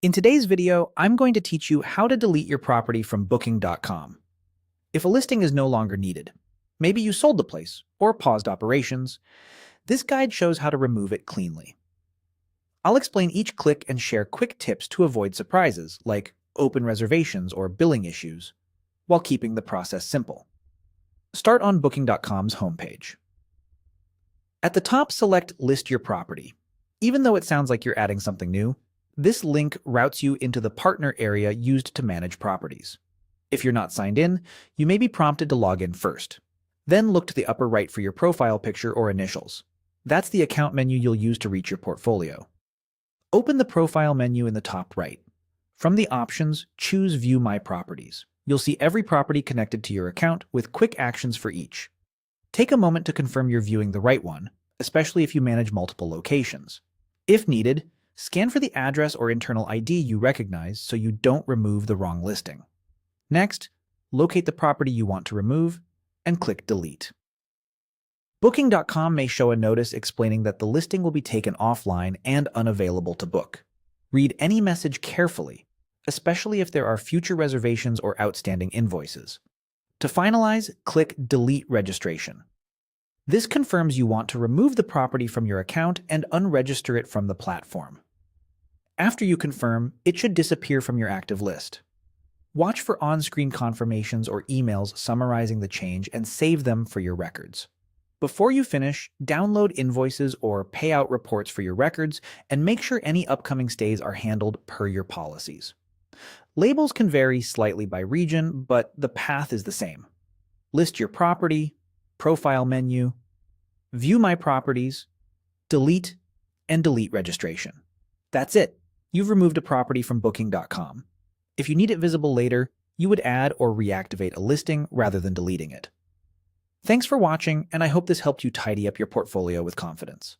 In today's video, I'm going to teach you how to delete your property from Booking.com. If a listing is no longer needed, maybe you sold the place or paused operations, this guide shows how to remove it cleanly. I'll explain each click and share quick tips to avoid surprises like open reservations or billing issues, while keeping the process simple. Start on Booking.com's homepage. At the top, select List Your Property. Even though it sounds like you're adding something new, this link routes you into the partner area used to manage properties. If you're not signed in, you may be prompted to log in first. Then look to the upper right for your profile picture or initials. That's the account menu you'll use to reach your portfolio. Open the profile menu in the top right. From the options, choose View My Properties. You'll see every property connected to your account with quick actions for each. Take a moment to confirm you're viewing the right one, especially if you manage multiple locations. If needed, scan for the address or internal ID you recognize so you don't remove the wrong listing. Next, locate the property you want to remove and click Delete. Booking.com may show a notice explaining that the listing will be taken offline and unavailable to book. Read any message carefully, especially if there are future reservations or outstanding invoices. To finalize, click Delete Registration. This confirms you want to remove the property from your account and unregister it from the platform. After you confirm, it should disappear from your active list. Watch for on-screen confirmations or emails summarizing the change and save them for your records. Before you finish, download invoices or payout reports for your records and make sure any upcoming stays are handled per your policies. Labels can vary slightly by region, but the path is the same. List your property, profile menu, view my properties, delete, and delete registration. That's it. You've removed a property from Booking.com. If you need it visible later, you would add or reactivate a listing rather than deleting it. Thanks for watching, and I hope this helped you tidy up your portfolio with confidence.